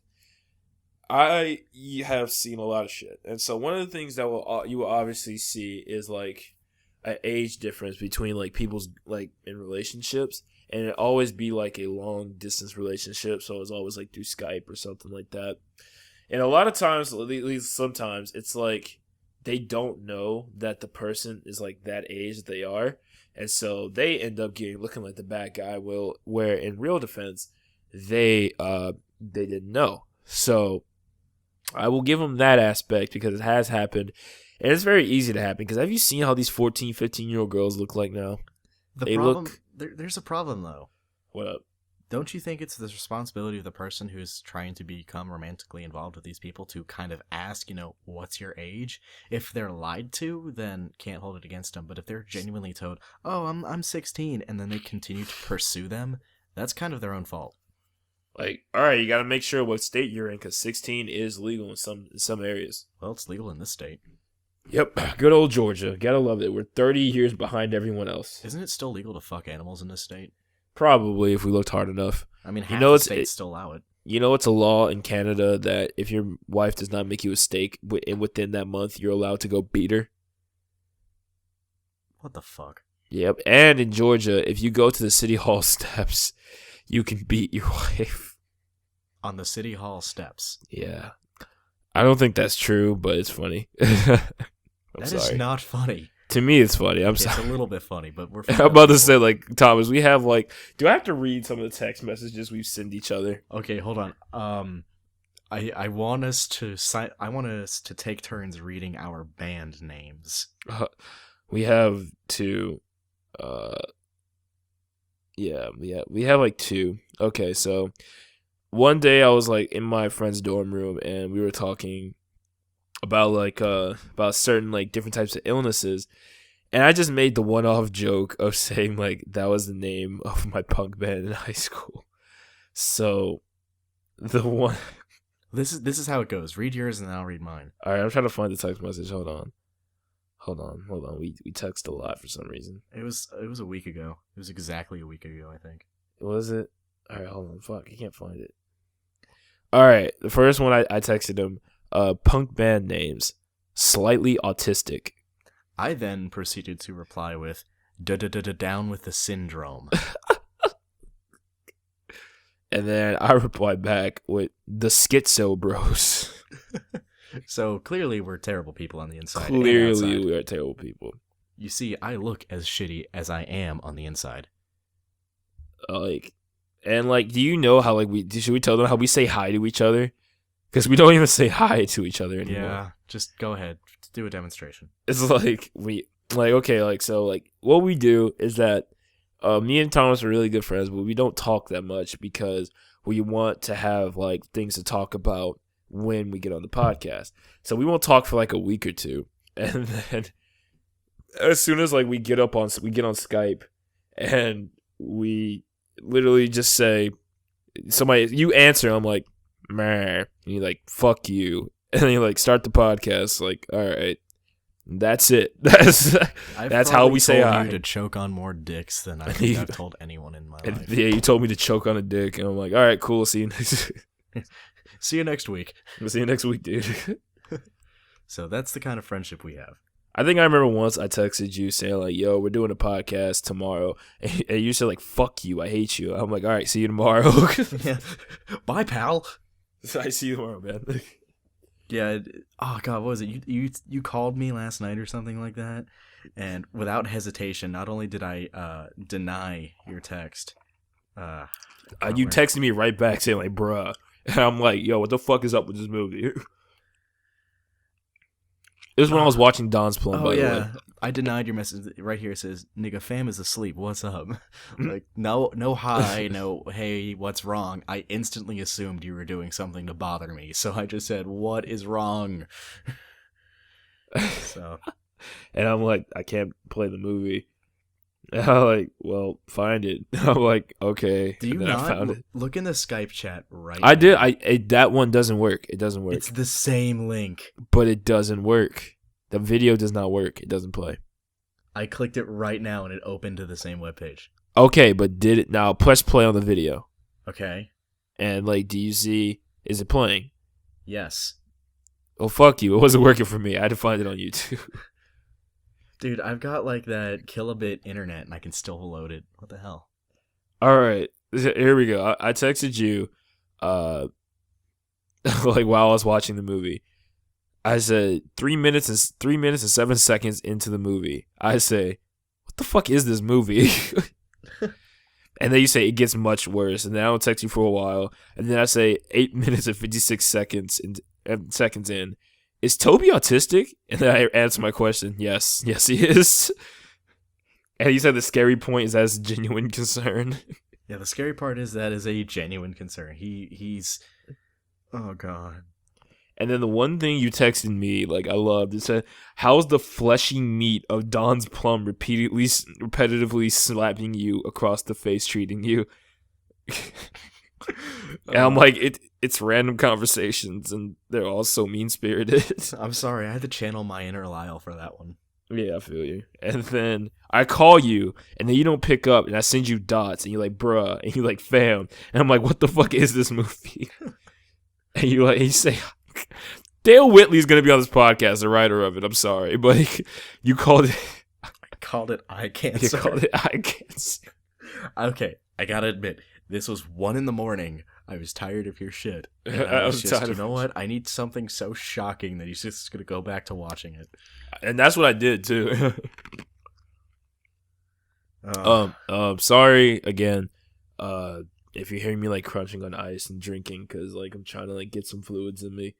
[SPEAKER 1] I have seen a lot of shit. And so one of the things that you will obviously see is like an age difference between like people's like in relationships, and it always be like a long distance relationship. So it's always like through Skype or something like that. And a lot of times, at least sometimes, it's like they don't know that the person is like that age that they are, and so they end up looking like the bad guy. Will where in real defense, they didn't know. So I will give them that aspect because it has happened, and it's very easy to happen. Because have you seen how these 14, 15-year-old girls look like now?
[SPEAKER 2] There's a problem though.
[SPEAKER 1] What up?
[SPEAKER 2] Don't you think it's the responsibility of the person who's trying to become romantically involved with these people to kind of ask, what's your age? If they're lied to, then can't hold it against them. But if they're genuinely told, oh, I'm 16, and then they continue to pursue them, that's kind of their own fault.
[SPEAKER 1] Like, all right, you got to make sure what state you're in, because 16 is legal in some areas.
[SPEAKER 2] Well, it's legal in this state.
[SPEAKER 1] Yep, good old Georgia. Gotta love it. We're 30 years behind everyone else.
[SPEAKER 2] Isn't it still legal to fuck animals in this state?
[SPEAKER 1] Probably, if we looked hard enough.
[SPEAKER 2] I mean, half the states still allow it.
[SPEAKER 1] You know, it's a law in Canada that if your wife does not make you a steak within that month, you're allowed to go beat her.
[SPEAKER 2] What the fuck?
[SPEAKER 1] Yep, and in Georgia, if you go to the city hall steps, you can beat your wife.
[SPEAKER 2] On the city hall steps?
[SPEAKER 1] Yeah. I don't think that's true, but it's funny.
[SPEAKER 2] That is not funny.
[SPEAKER 1] To me, it's funny. I'm sorry.
[SPEAKER 2] It's a little bit funny, but we're.
[SPEAKER 1] I'm about to say, like, Thomas, we have like. Do I have to read some of the text messages we send each other?
[SPEAKER 2] Okay, hold on. I want us to take turns reading our band names.
[SPEAKER 1] We have two. Yeah, we have like two. Okay, so one day I was like in my friend's dorm room and we were talking about like about certain like different types of illnesses, and I just made the one-off joke of saying like that was the name of my punk band in high school. So the one
[SPEAKER 2] this is how it goes. Read yours and then I'll read mine.
[SPEAKER 1] All right, I'm trying to find the text message. Hold on. We text a lot for some reason.
[SPEAKER 2] It was a week ago. It was exactly a week ago, I think.
[SPEAKER 1] Was it? All right, hold on. Fuck, I can't find it. All right, the first one I texted him. Punk band names, slightly autistic.
[SPEAKER 2] I then proceeded to reply with down with the syndrome.
[SPEAKER 1] And then I replied back with the Schizo Bros.
[SPEAKER 2] So clearly we're terrible people on the inside.
[SPEAKER 1] Clearly we are terrible people.
[SPEAKER 2] You see, I look as shitty as I am on the inside.
[SPEAKER 1] Do you know how should we tell them how we say hi to each other? Because we don't even say hi to each other anymore.
[SPEAKER 2] Yeah, just go ahead. Do a demonstration.
[SPEAKER 1] It's like, what we do is that me and Thomas are really good friends, but we don't talk that much because we want to have, like, things to talk about when we get on the podcast. So we won't talk for, like, a week or two. And then as soon as, like, we get on Skype and we literally just say, you answer, I'm like, meh, and you like, fuck you, and then you like start the podcast, like, all right, that's it. That's how we say hi.
[SPEAKER 2] You to choke on more dicks than I think I've told anyone in my life.
[SPEAKER 1] Yeah, you told me to choke on a dick, and I'm like, all right, cool, see you next
[SPEAKER 2] week.
[SPEAKER 1] We'll see you next week, dude.
[SPEAKER 2] So that's the kind of friendship we have.
[SPEAKER 1] I think I remember once I texted you saying like, yo, we're doing a podcast tomorrow. And you said like, fuck you, I hate you. I'm like, all right, see you tomorrow.
[SPEAKER 2] Yeah. Bye, pal.
[SPEAKER 1] I see you tomorrow, man.
[SPEAKER 2] Yeah. Oh, God, what was it? You called me last night or something like that. And without hesitation, not only did I deny your text.
[SPEAKER 1] You texted me right back saying like, bruh. And I'm like, yo, what the fuck is up with this movie? It was when I was watching Don's Plum, by the way.
[SPEAKER 2] I denied your message. Right here it says, nigga, fam is asleep. What's up? Like, no hi, no, hey, what's wrong? I instantly assumed you were doing something to bother me. So I just said, what is wrong? So,
[SPEAKER 1] and I'm like, I can't play the movie. And I'm like, well, find it. I'm like, okay.
[SPEAKER 2] Do you not
[SPEAKER 1] I found it.
[SPEAKER 2] Look in the Skype chat right now?
[SPEAKER 1] I did. That one doesn't work. It doesn't work.
[SPEAKER 2] It's the same link.
[SPEAKER 1] But it doesn't work. The video does not work. It doesn't play.
[SPEAKER 2] I clicked it right now and it opened to the same webpage.
[SPEAKER 1] Okay, but did it now? Press play on the video,
[SPEAKER 2] Okay.
[SPEAKER 1] and like, do you see? Is it playing?
[SPEAKER 2] Yes.
[SPEAKER 1] Oh fuck you! It wasn't working for me. I had to find it on YouTube.
[SPEAKER 2] Dude, I've got like that kilobit internet and I can still load it. What the hell?
[SPEAKER 1] All right, here we go. I texted you, like while I was watching the movie. I said 3 minutes and 7 seconds into the movie. I say, "What the fuck is this movie?" And then you say it gets much worse, and then I don't text you for a while, and then I say 8 minutes and 56 seconds in. Is Toby autistic? And then I answer my question. Yes, he is. And he said the scary point is that it's a genuine concern.
[SPEAKER 2] Yeah, the scary part is that is a genuine concern. He's oh god.
[SPEAKER 1] And then the one thing you texted me, like I loved, it said, "How's the fleshy meat of Don's Plum repetitively slapping you across the face, treating you?" And I'm like, it's random conversations, and they're all so mean spirited.
[SPEAKER 2] I'm sorry, I had to channel my inner Lyle for that one.
[SPEAKER 1] Yeah, I feel you. And then I call you, and then you don't pick up, and I send you dots, and you're like, "Bruh," and you're like, "Fam," and I'm like, "What the fuck is this movie?" And you say, Dale Whitley's gonna be on this podcast, the writer of it. I'm sorry, but you called it.
[SPEAKER 2] I called it eye cancer.
[SPEAKER 1] You called it eye cancer.
[SPEAKER 2] Okay, I gotta admit, this was 1 a.m. I was tired of your shit. And
[SPEAKER 1] I was
[SPEAKER 2] just,
[SPEAKER 1] tired
[SPEAKER 2] you
[SPEAKER 1] of
[SPEAKER 2] know what? I need something so shocking that he's just gonna go back to watching it.
[SPEAKER 1] And that's what I did too. Sorry again. If you're hearing me like crunching on ice and drinking, because like I'm trying to like get some fluids in me.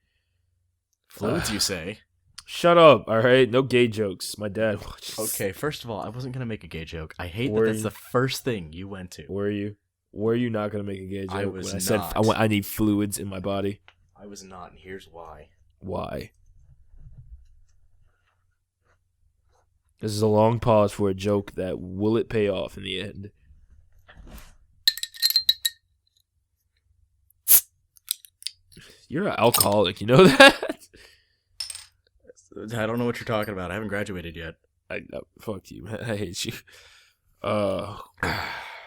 [SPEAKER 2] Fluids, you say?
[SPEAKER 1] Shut up, all right? No gay jokes. My dad watches.
[SPEAKER 2] Okay, first of all, I wasn't gonna make a gay joke. I hate that that's the first thing you went to.
[SPEAKER 1] Were you? Were you not gonna make a gay joke?
[SPEAKER 2] I was
[SPEAKER 1] when I said I need fluids in my body.
[SPEAKER 2] I was not, and here's why.
[SPEAKER 1] Why? This is a long pause for a joke that will it pay off in the end? You're an alcoholic, you know that?
[SPEAKER 2] I don't know what you're talking about. I haven't graduated yet.
[SPEAKER 1] Fuck you, man. I hate you.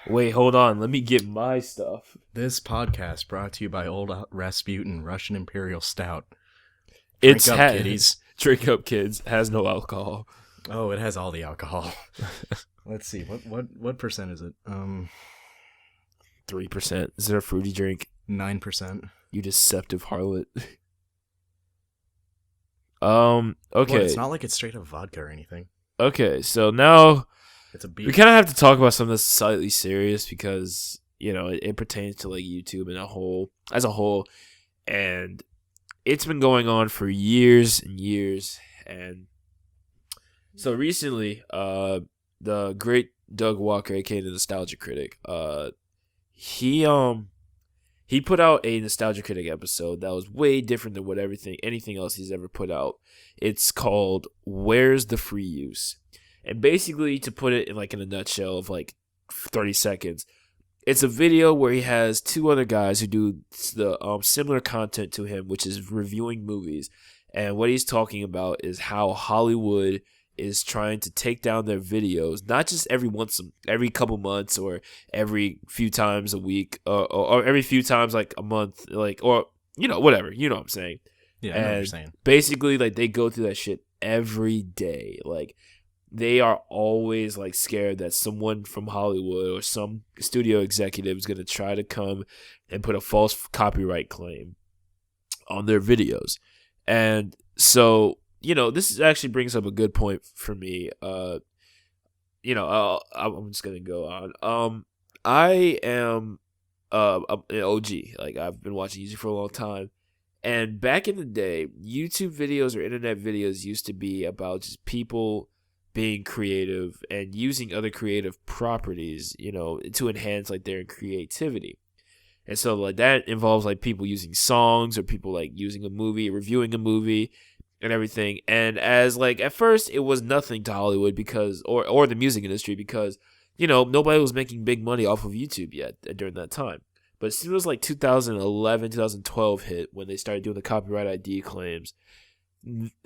[SPEAKER 1] Wait, hold on. Let me get my stuff.
[SPEAKER 2] This podcast brought to you by Old Rasputin Russian Imperial Stout.
[SPEAKER 1] Drink up, kiddies. Drink up, kids. Has no alcohol.
[SPEAKER 2] Oh, it has all the alcohol. Let's see. What percent is it?
[SPEAKER 1] 3%. Is it a fruity drink?
[SPEAKER 2] 9%.
[SPEAKER 1] You deceptive harlot. Okay.
[SPEAKER 2] Well, it's not like it's straight up vodka or anything.
[SPEAKER 1] Okay, so now
[SPEAKER 2] it's a beer.
[SPEAKER 1] We kind of have to talk about something that's slightly serious because, you know, it pertains to like YouTube and as a whole, and it's been going on for years and years. And so recently, the great Doug Walker, aka the Nostalgia Critic, he put out a Nostalgia Critic episode that was way different than what anything else he's ever put out. It's called "Where's the Free Use?" And basically, to put it in a nutshell of like 30 seconds, it's a video where he has two other guys who do the similar content to him, which is reviewing movies. And what he's talking about is how Hollywood is trying to take down their videos, not just every couple months or every few times a week or every few times like a month, or whatever, you know what I'm saying.
[SPEAKER 2] Yeah, I know what you're saying.
[SPEAKER 1] Basically, they go through that shit every day. They are always scared that someone from Hollywood or some studio executive is going to try to come and put a false copyright claim on their videos. And so, this actually brings up a good point for me. I'm just going to go on. I am an OG. I've been watching YouTube for a long time. And back in the day, YouTube videos or internet videos used to be about just people being creative and using other creative properties, to enhance their creativity. And so that involves people using songs or people using a movie, reviewing a movie and everything. And as at first it was nothing to Hollywood because or the music industry because nobody was making big money off of YouTube yet during that time. But as soon as 2011, 2012 hit when they started doing the copyright ID claims,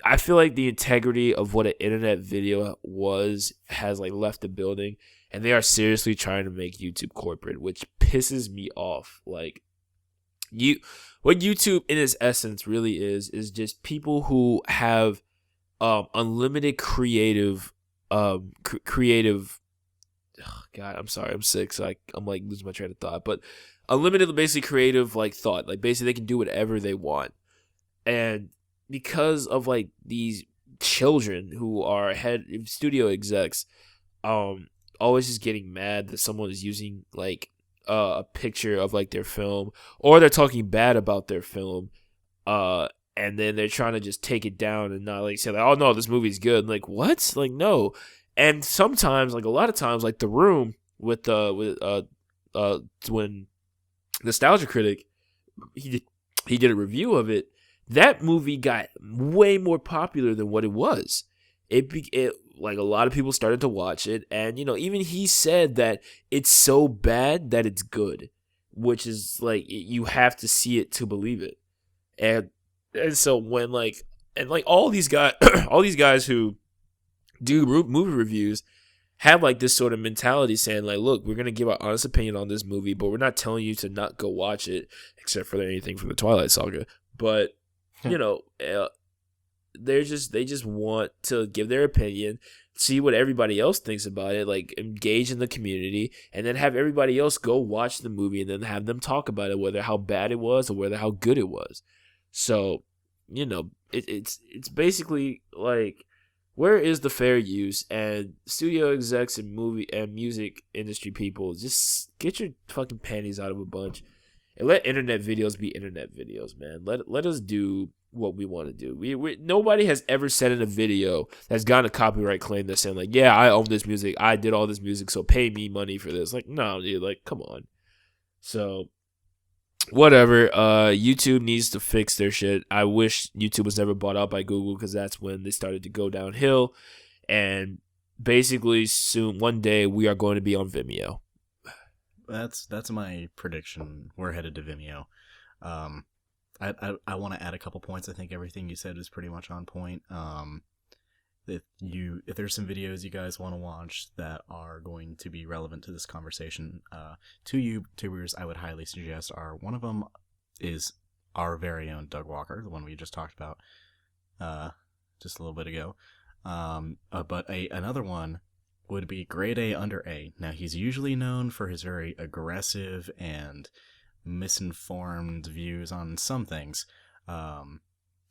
[SPEAKER 1] I feel like the integrity of what an internet video has like left the building, and they are seriously trying to make YouTube corporate, which pisses me off. Like what YouTube in its essence really is just people who have unlimited creative creative. Oh God, I'm sorry, I'm sick, so I'm like losing my train of thought. But unlimited, basically creative like thought, like basically they can do whatever they want, and because of like these children who are head studio execs, always just getting mad that someone is using like a picture of like their film, or they're talking bad about their film, and then they're trying to just take it down and not like say like, oh no, this movie's good. Like what? Like no. And sometimes, like a lot of times, like The Room with when Nostalgia Critic he did a review of it. That movie got way more popular than what it was. It like a lot of people started to watch it, and even he said that it's so bad that it's good, which is like you have to see it to believe it. And so when all these guys all these guys who do movie reviews have like this sort of mentality saying like, look, we're gonna give our honest opinion on this movie, but we're not telling you to not go watch it, except for anything from the Twilight Saga. But they just want to give their opinion, see what everybody else thinks about it, like engage in the community, and then have everybody else go watch the movie and then have them talk about it, whether how bad it was or whether how good it was. So it's basically like, where is the fair use? And studio execs and movie and music industry people, just get your fucking panties out of a bunch and let internet videos be internet videos, man. Let us do what we want to do. We nobody has ever said in a video that's gotten a copyright claim that's saying like, yeah, I own this music, I did all this music, so pay me money for this. Like, no, dude, like, come on. So whatever. YouTube needs to fix their shit. I wish YouTube was never bought out by Google, because that's when they started to go downhill. And basically, soon, one day, we are going to be on Vimeo.
[SPEAKER 2] That's my prediction. We're headed to Vimeo. I want to add a couple points. I think everything you said is pretty much on point. If there's some videos you guys want to watch that are going to be relevant to this conversation, two YouTubers I would highly suggest are, one of them is our very own Doug Walker, the one we just talked about just a little bit ago. But another one would be GradeAUnderA. Now, he's usually known for his very aggressive and misinformed views on some things.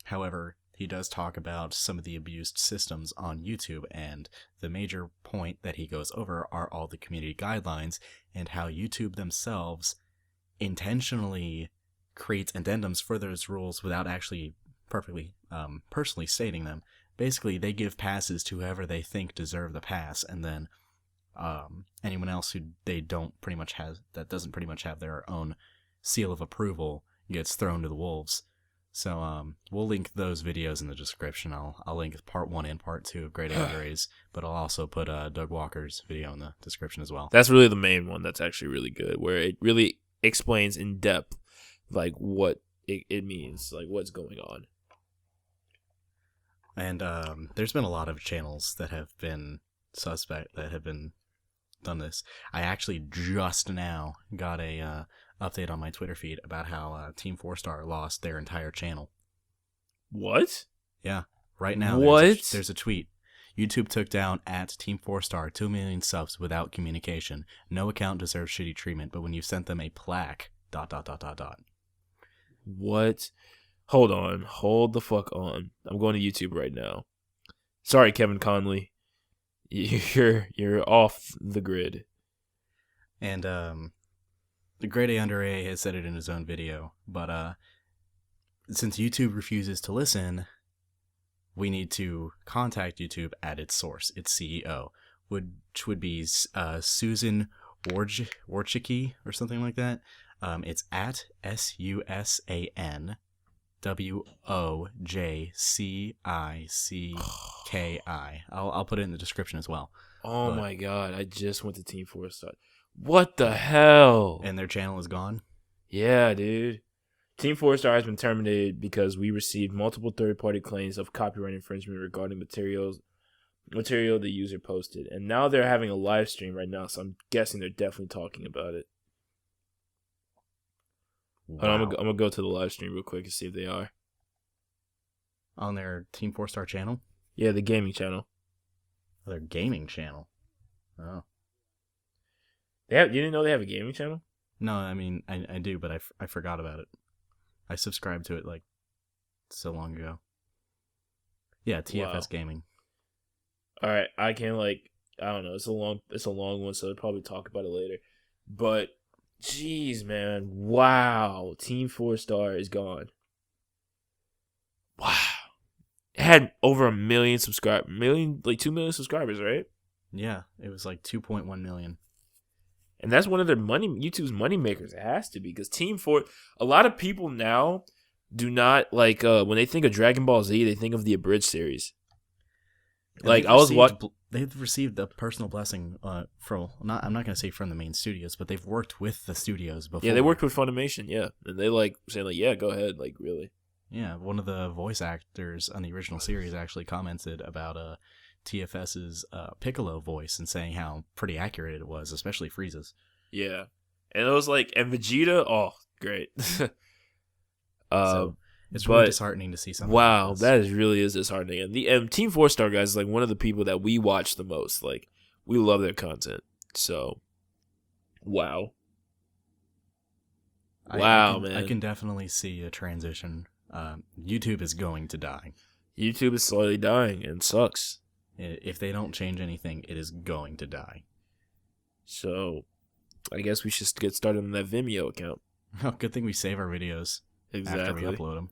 [SPEAKER 2] However, he does talk about some of the abused systems on YouTube, and the major point that he goes over are all the community guidelines and how YouTube themselves intentionally creates addendums for those rules without actually perfectly personally stating them. Basically, they give passes to whoever they think deserve the pass, and then anyone else who they don't pretty much have, that doesn't pretty much have their own seal of approval, gets thrown to the wolves. So we'll link those videos in the description. I'll link part 1 and part 2 of GradeAUnderA's, but I'll also put Doug Walker's video in the description as well.
[SPEAKER 1] That's really the main one. That's actually really good, where it really explains in depth like what it means, like what's going on.
[SPEAKER 2] And there's been a lot of channels that have been done this. I actually just now got a update on my Twitter feed about how Team 4-Star lost their entire channel.
[SPEAKER 1] What?
[SPEAKER 2] Yeah, right now.
[SPEAKER 1] What?
[SPEAKER 2] There's a tweet. YouTube took down at Team 4-Star 2 million subs without communication. No account deserves shitty treatment, but when you sent them a plaque, ...
[SPEAKER 1] What? Hold on. Hold the fuck on. I'm going to YouTube right now. Sorry, Kevin Conley. You're off the grid.
[SPEAKER 2] And the GradeAUnderA has said it in his own video, but since YouTube refuses to listen, we need to contact YouTube at its source, its CEO, which would be Susan Wojcicki or something like that. It's at SUSAN WOJCICKI. I'll put it in the description as well.
[SPEAKER 1] Oh my god, I just went to Team 4-Star. What the hell?
[SPEAKER 2] And their channel is gone?
[SPEAKER 1] Yeah, dude. Team 4-Star has been terminated because we received multiple third-party claims of copyright infringement regarding material the user posted. And now they're having a live stream right now, so I'm guessing they're definitely talking about it.
[SPEAKER 2] Wow.
[SPEAKER 1] I'm going to go to the live stream real quick and see if they are.
[SPEAKER 2] On their Team 4-Star channel?
[SPEAKER 1] Yeah, the gaming channel.
[SPEAKER 2] Their gaming channel. Oh.
[SPEAKER 1] You didn't know they have a gaming channel?
[SPEAKER 2] No, I mean, I do, but I forgot about it. I subscribed to it, like, so long ago. Yeah, TFS Gaming.
[SPEAKER 1] All right, I can, like, I don't know. It's a long one, so I'll probably talk about it later. But, jeez, man. Wow. Team 4-Star is gone. Wow. It had over 1 million subscribers. 2 million subscribers, right?
[SPEAKER 2] Yeah, it was like 2.1 million.
[SPEAKER 1] And that's one of their YouTube's money makers. It has to be, because a lot of people now do not like when they think of Dragon Ball Z, they think of the abridged series. Like
[SPEAKER 2] they've received a personal blessing from I'm not going to say from the main studios, but they've worked with the studios before.
[SPEAKER 1] Yeah, they worked with Funimation. Yeah, and they like saying like, yeah, go ahead, like really.
[SPEAKER 2] Yeah, one of the voice actors on the original series actually commented about TFS's Piccolo voice and saying how pretty accurate it was, especially Frieza's.
[SPEAKER 1] Yeah, and it was like, and Vegeta, oh, great.
[SPEAKER 2] So it's really disheartening to see something.
[SPEAKER 1] Wow,
[SPEAKER 2] like
[SPEAKER 1] that really is disheartening. And the Team 4-Star guys is like one of the people that we watch the most. Like, we love their content. So, wow. Man.
[SPEAKER 2] I can definitely see a transition. YouTube is going to die.
[SPEAKER 1] YouTube is slowly dying and sucks.
[SPEAKER 2] If they don't change anything, it is going to die.
[SPEAKER 1] So, I guess we should get started on that Vimeo account.
[SPEAKER 2] Oh, good thing we save our videos after we upload them.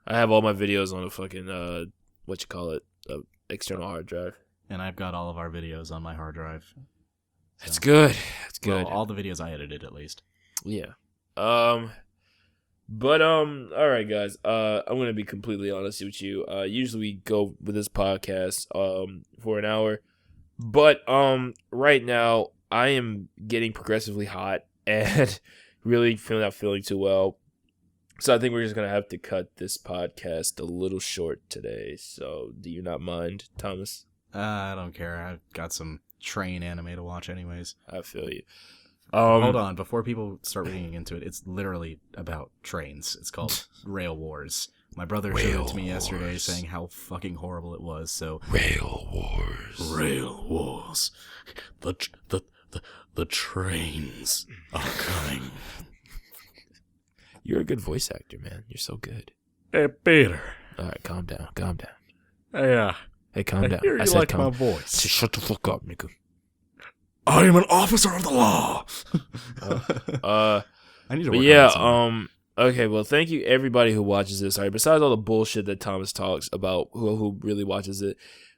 [SPEAKER 1] I have all my videos on a fucking, external hard drive.
[SPEAKER 2] And I've got all of our videos on my hard drive. So.
[SPEAKER 1] That's good. That's good.
[SPEAKER 2] Well, all the videos I edited, at least.
[SPEAKER 1] Yeah. All right, guys. I'm gonna be completely honest with you. Usually we go with this podcast for an hour, but right now I am getting progressively hot and really not feeling too well. So I think we're just gonna have to cut this podcast a little short today. So do you not mind, Thomas?
[SPEAKER 2] I don't care. I've got some train anime to watch, anyways.
[SPEAKER 1] I feel you.
[SPEAKER 2] Hold on, before people start reading into it, it's literally about trains. It's called Rail Wars. My brother showed it to me yesterday, saying how fucking horrible it was. So
[SPEAKER 1] Rail Wars.
[SPEAKER 2] The trains are coming.
[SPEAKER 1] You're a good voice actor, man. You're so good.
[SPEAKER 2] Hey, Peter.
[SPEAKER 1] All right, calm down.
[SPEAKER 2] Hey,
[SPEAKER 1] calm down.
[SPEAKER 2] I said my voice.
[SPEAKER 1] Say, shut the fuck up, nigga.
[SPEAKER 2] I am an officer of the law. I need to work on that.
[SPEAKER 1] Okay, well, thank you everybody who watches this. All right, besides all the bullshit that Thomas talks about, who really watches it,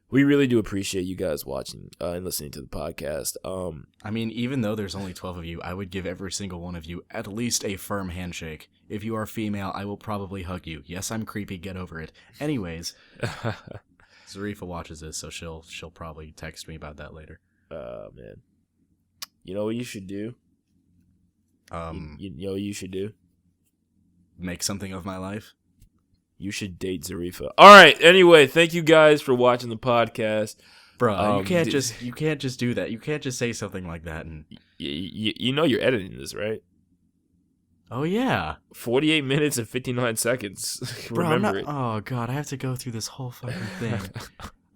[SPEAKER 1] we really do appreciate you guys watching and listening to the podcast.
[SPEAKER 2] I mean, even though there's only 12 of you, I would give every single one of you at least a firm handshake. If you are female, I will probably hug you. Yes, I'm creepy. Get over it. Anyways, Zarifa watches this, so she'll probably text me about that later.
[SPEAKER 1] Man. You know what you should do? You know what you should do?
[SPEAKER 2] Make something of my life?
[SPEAKER 1] You should date Zarifa. All right. Anyway, thank you guys for watching the podcast.
[SPEAKER 2] Bro, you can't just do that. You can't just say something like that. And
[SPEAKER 1] you know you're editing this, right?
[SPEAKER 2] Oh, yeah.
[SPEAKER 1] 48 minutes and 59 seconds.
[SPEAKER 2] Bro,
[SPEAKER 1] Remember it.
[SPEAKER 2] Oh, God, I have to go through this whole fucking thing.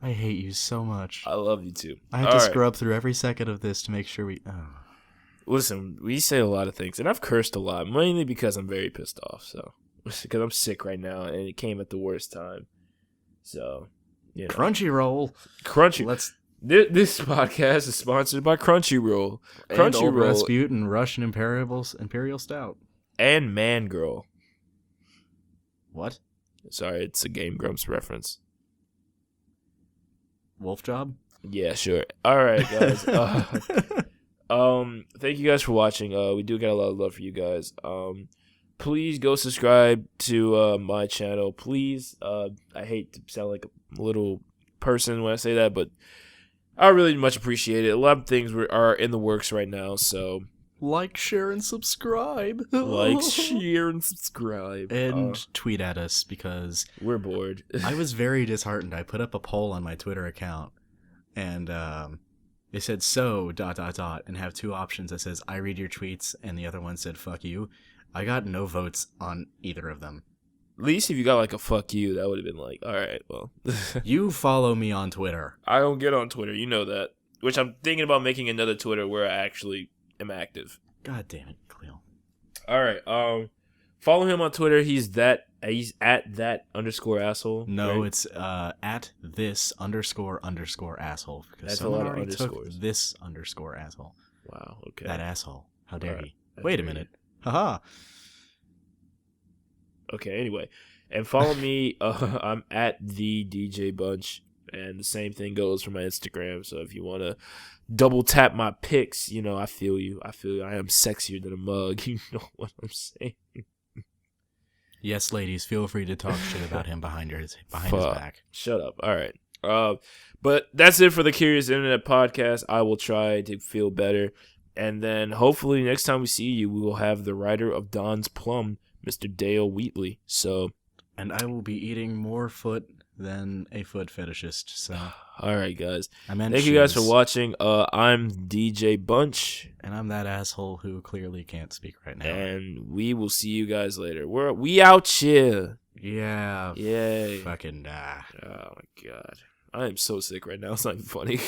[SPEAKER 2] I hate you so much.
[SPEAKER 1] I love you too.
[SPEAKER 2] I have to scrub through every second of this to make sure we... Oh.
[SPEAKER 1] Listen, we say a lot of things, and I've cursed a lot, mainly because I'm very pissed off, so... Because I'm sick right now, and it came at the worst time. So, you know.
[SPEAKER 2] Crunchyroll.
[SPEAKER 1] This podcast is sponsored by Crunchyroll.
[SPEAKER 2] And Old Rasputin, Russian Imperial Stout.
[SPEAKER 1] And Man Girl.
[SPEAKER 2] What?
[SPEAKER 1] Sorry, it's a Game Grumps reference.
[SPEAKER 2] Wolf Job?
[SPEAKER 1] Yeah, sure. All right, guys. Thank you guys for watching. We do get a lot of love for you guys. Please go subscribe to my channel. Please. I hate to sound like a little person when I say that, but I really much appreciate it. A lot of things are in the works right now, so
[SPEAKER 2] Like, share, and subscribe.
[SPEAKER 1] Like, share, and subscribe.
[SPEAKER 2] And tweet at us because
[SPEAKER 1] we're bored.
[SPEAKER 2] I was very disheartened. I put up a poll on my Twitter account, and they said so ... and have two options that says I read your tweets, and the other one said fuck you. I got no votes on either of them.
[SPEAKER 1] At least if you got like a fuck you, that would have been like, all right, well.
[SPEAKER 2] You follow me on Twitter.
[SPEAKER 1] I don't get on Twitter, you know that. Which I'm thinking about making another Twitter where I actually am active.
[SPEAKER 2] God damn it, Cleo.
[SPEAKER 1] All right, follow him on Twitter. He's at that_asshole.
[SPEAKER 2] No,
[SPEAKER 1] right?
[SPEAKER 2] it's at this__asshole because
[SPEAKER 1] That's
[SPEAKER 2] someone
[SPEAKER 1] a lot of
[SPEAKER 2] already took
[SPEAKER 1] underscores.
[SPEAKER 2] this_asshole.
[SPEAKER 1] Wow. Okay.
[SPEAKER 2] That asshole. How dare
[SPEAKER 1] Alright,
[SPEAKER 2] he? Wait a minute. Haha.
[SPEAKER 1] Okay. Anyway, and follow me. I'm at the DJ Bunch, and the same thing goes for my Instagram. So if you want to double tap my pics, I feel you. I am sexier than a mug. You know what I'm saying?
[SPEAKER 2] Yes, ladies, feel free to talk shit about him behind his back.
[SPEAKER 1] Shut up. All right. But that's it for the Curious Internet podcast. I will try to feel better. And then hopefully next time we see you, we will have the writer of Don's Plum, Mr. Dale Wheatley. So,
[SPEAKER 2] and I will be eating more foot than a foot fetishist. So,
[SPEAKER 1] all right, guys.
[SPEAKER 2] Thank
[SPEAKER 1] you guys for watching. I'm DJ Bunch,
[SPEAKER 2] and I'm that asshole who clearly can't speak right now.
[SPEAKER 1] And we will see you guys later. We out here.
[SPEAKER 2] Yeah.
[SPEAKER 1] Yay.
[SPEAKER 2] Fucking
[SPEAKER 1] Oh my god. I am so sick right now. It's not even funny.